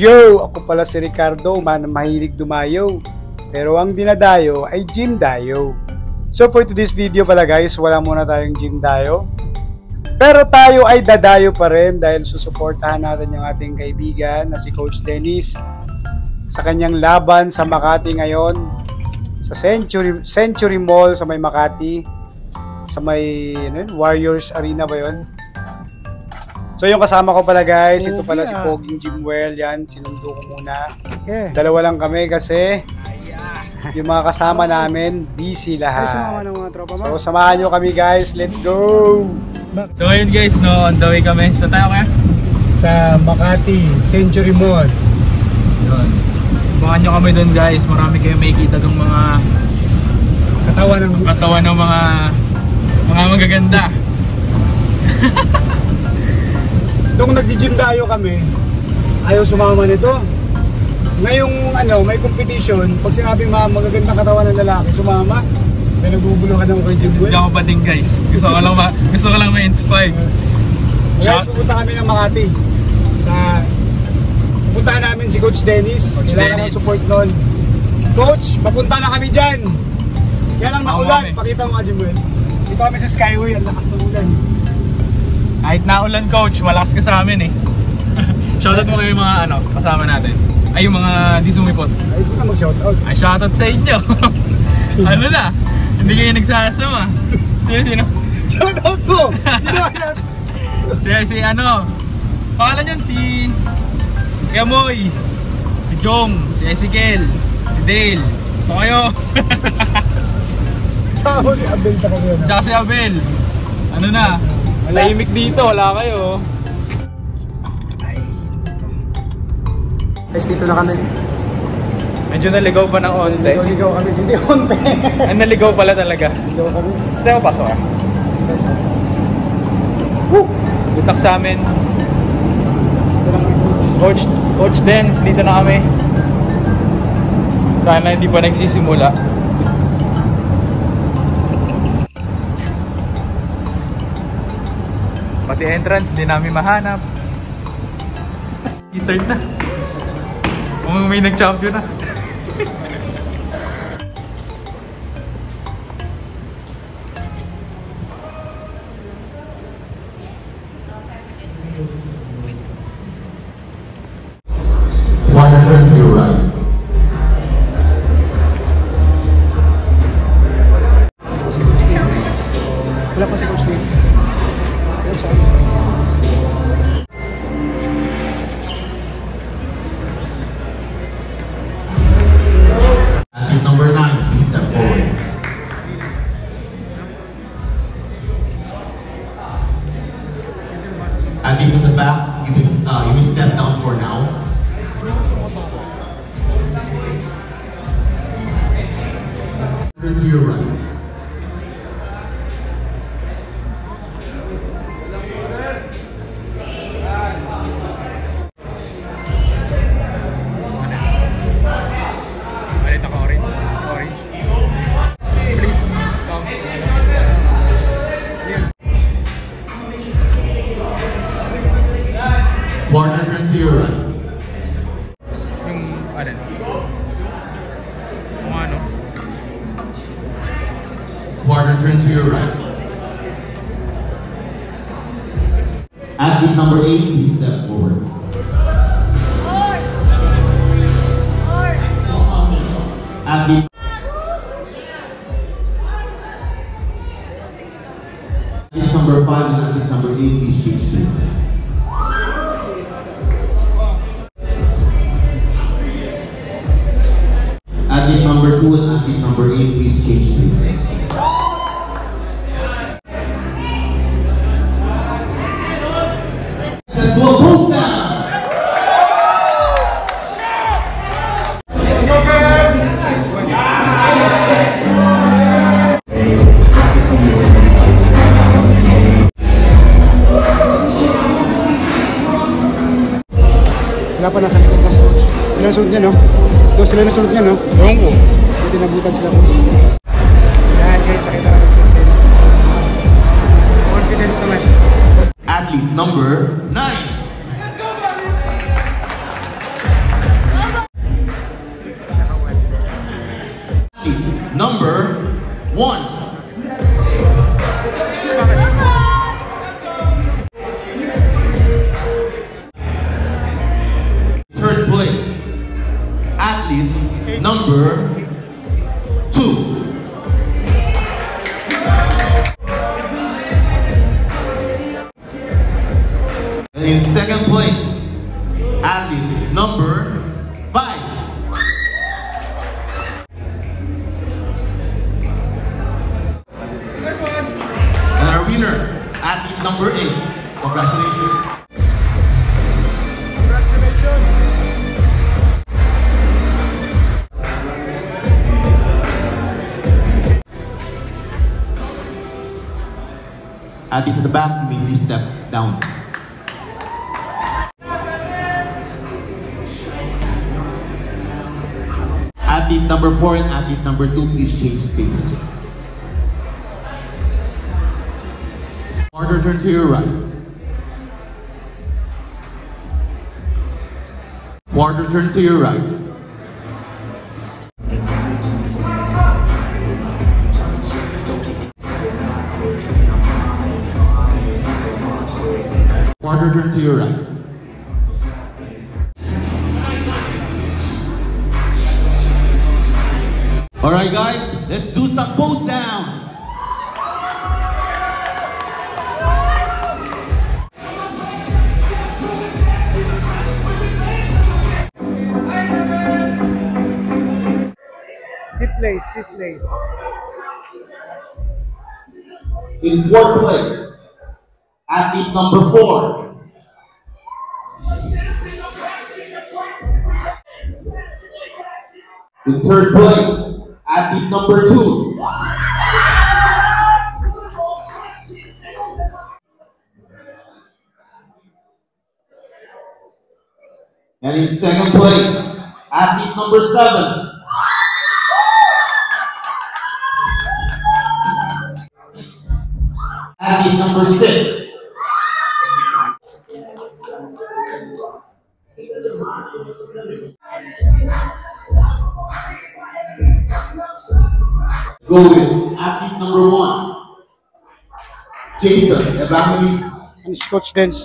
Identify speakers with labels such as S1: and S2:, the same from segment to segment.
S1: Yo! Ako pala si Ricardo, mahilig dumayo. Pero ang dinadayo ay gym dayo. So for today's video pala guys, wala muna tayong gym dayo. Pero tayo ay dadayo pa rin dahil susuportahan natin yung ating kaibigan na si Coach Dennis sa kanyang laban sa Makati ngayon. Sa Century Mall sa may Makati. Sa may Warriors Arena ba yun? So yung kasama ko pala guys, ito pala si Poging Jimwell, yan, sinundo ko muna. Dalawa lang kami kasi yung mga kasama namin, busy lahat. So samahan nyo kami guys, let's go!
S2: So ayun guys, no, on the way kami. Saan tayo kaya?
S1: Sa Makati, Century Mall.
S2: Yun. Baka nyo kami dun guys, marami kayo makikita ng mga katawan ng mga magaganda.
S1: Nung nag-gym tayo kami, ayaw sumama nito. Ngayong may competition, pag sinabing mga magagandang katawan ng lalaki, sumama. Kaya nagugulo ka ng kay Jimwell.
S2: Hindi ako pa din guys. Gusto ko lang ma-inspire.
S1: Guys, pupunta kami ng Makati. Pupuntahan namin si Coach Dennis. Kailangan ng support nun. Coach, papunta na kami dyan. Yan ang naulan. Pakita mo nga Jimwell. Dito kami sa Skyway, ang lakas ng ulan.
S2: Kahit naulan coach, malakas ka sa amin eh. Shoutout mo kayo yung mga kasama natin. Ay yung mga di sumipot.
S1: Ay, ito na mag-shoutout. Ay,
S2: shoutout sa inyo. Ano na? Hindi kayo nagsasama. Sino?
S1: Shoutout ko! Sino yan?
S2: Si pangalan yun si Yamoy, si Jong, si Ezekiel, si Dale. Ito kayo.
S1: Saka si Abel tsaka si
S2: Tsaka si Abel. Ano na? Tahimik dito, wala kayo.
S1: Guys, dito na kami.
S2: Medyo naligaw pa ng onte.
S1: Naligaw kami, hindi onte.
S2: Ay, naligaw pala talaga.
S1: Naligaw kami.
S2: Saan mo pasok ka? Butak sa amin. Coach Dens, dito na kami. Sana hindi pa nagsisimula. Pati entrance, di namin mahanap. I-start na. Kung may nag-champion na.
S1: Wala pa si Coach Dennis.
S3: Athlete number 9, please step forward. Athletes at the back, you may step down for now. Turn to your right. Corner turn to your right. Corner turn to your right. Athlete number 8, please step forward. Athlete number 5 and athlete number 8, please change places. Athlete number 2 and athlete number 8, please change places. Let's do a post down!
S1: Wala pa nasa likod na si Coach. Sinasunod niya, no? Doon sila nasunod niya, no?
S2: Ewan ko.
S1: Hindi nabutan sila, Coach. Yan, guys, sakita natin. Confidence naman.
S3: Athlete number 9. number 8. Congratulations. Athletes at the back, you may please step down. Athlete number 4 and athlete number 2, please change spaces. Partner, turn to your right. Partner, turn to your right. Partner, turn to your right. Alright guys, let's do some pose down.
S1: Fifth place.
S3: In 4th place, athlete number 4. In 3rd place, athlete number 2. And in 2nd place, athlete number 7. Athlete number 6. Go with athlete number 1. Jason Evangelist.
S1: Ang Scotch dance.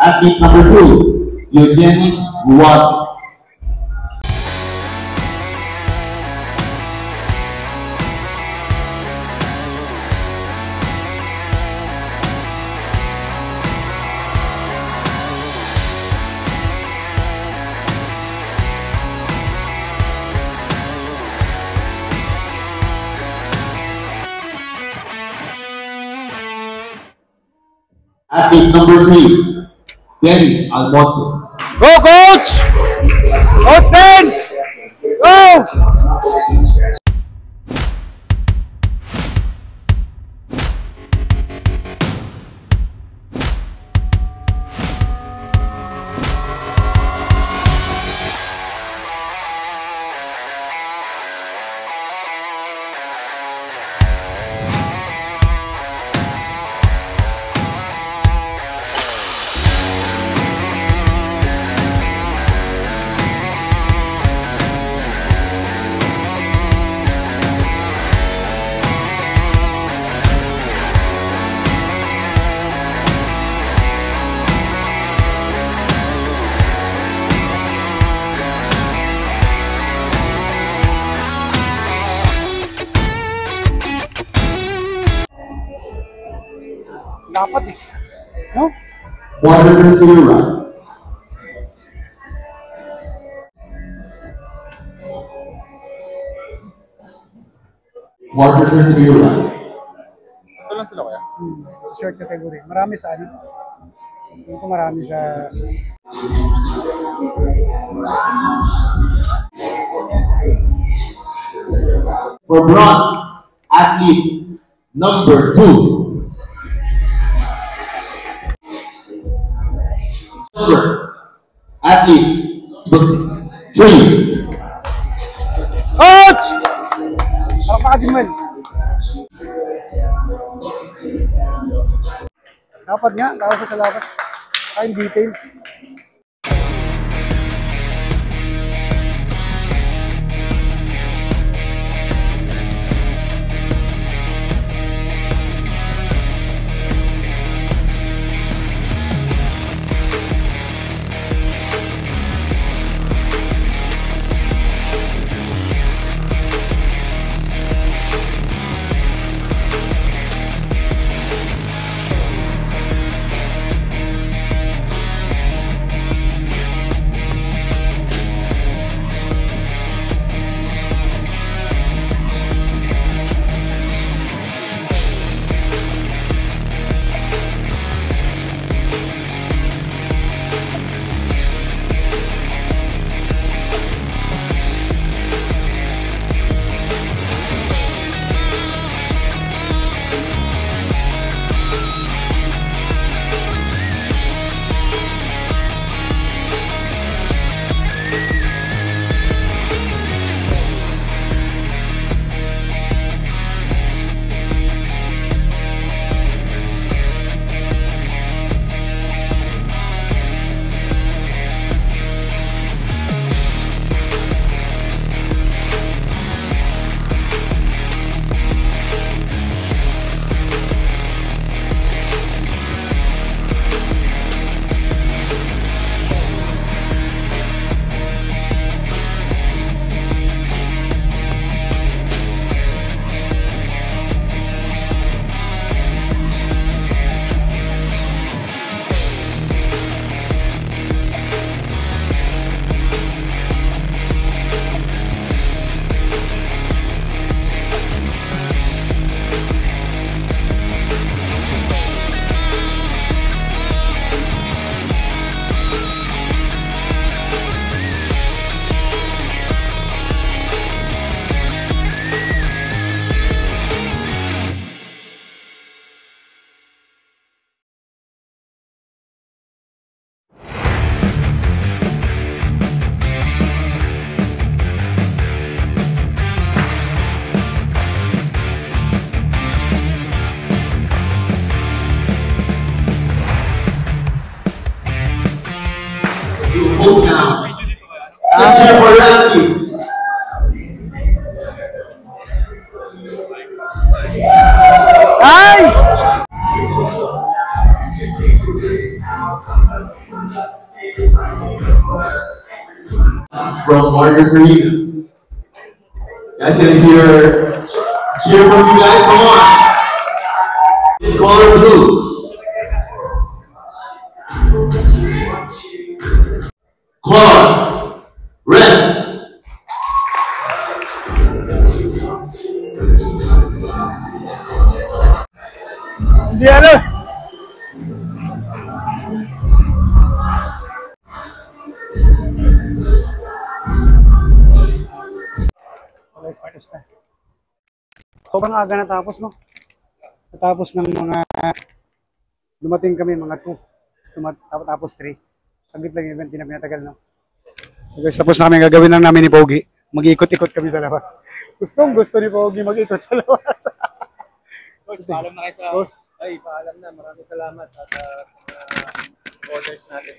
S3: Athlete number 2, Eugenis Guad. Athlete number 3, Dennis Almonte.
S1: Go, coach! Coach dance! Go! Dapat eh. No?
S3: Water to your right. Water to your right.
S2: Ito lang sila kaya?
S1: Sa short category. Marami sa ano? Ito marami sa...
S3: For bronze, athlete number 2. Athlete 3.
S1: Ouch! Napakadiman. Dapat nga, kaya sa salamat. Sa details.
S3: Move now. Let's cheer for Randy.
S1: Nice!
S3: From Warriors Arena. Guys, can I hear cheer from you guys? Come on. In color blue. Color red.
S1: Hindi ano. Sobrang aga natapos, no? Natapos ng mga dumating kami mga 2. Tapos 3. Saglit lang yung event, hindi na pinatagal, no? Okay, tapos na kami gagawin lang namin ni Pogi. Mag-iikot-ikot kami sa labas. Gustong gusto ni Pogi mag-ikot sa labas.
S2: Coach, paalam na kayo sa...
S1: Boss.
S2: Ay, paalam na. Maraming salamat at orders natin.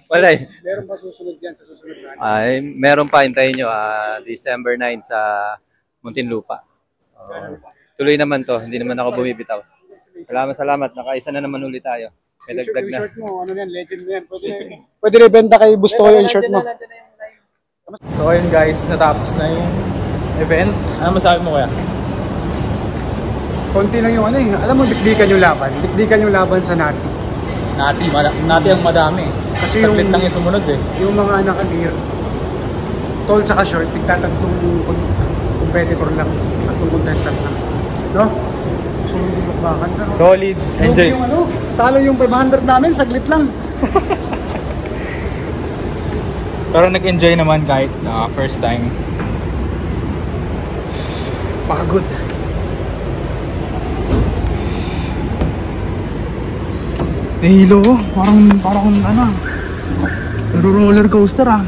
S2: Wala eh.
S1: Meron pa susunod yan sa susunod na?
S4: Ay, meron pa, hintayin nyo. December 9 sa Muntinlupa. So, tuloy naman to. Hindi naman ako bumibitaw. Salamat. Nakaisa na naman ulit tayo. May dagdag na.
S1: Yung shirt mo, ano yan, legend mo yan. Pwede rin benta kay Busto yung shirt mo.
S2: So ayun guys, natapos na yung event. Ano masabi mo kaya?
S1: Konti lang yung ano eh. Alam mo, dikdikan yung laban. Dikdikan yung laban sa Nati.
S2: Nati ang madami.
S1: Kasi
S2: saglit
S1: yung,
S2: lang yung sumunod eh.
S1: Yung mga naka-gear, tall tsaka short, tigtatagtong competitor lang. Tatlong contestant lang. No? So, hindi magbakan na. No?
S2: Solid. Enjoy.
S1: Yung ano, talo yung 500 namin, saglit lang.
S2: Pero nag-enjoy naman kahit first time.
S1: Pagod.
S2: Hilo, parang ano, roller coaster ah.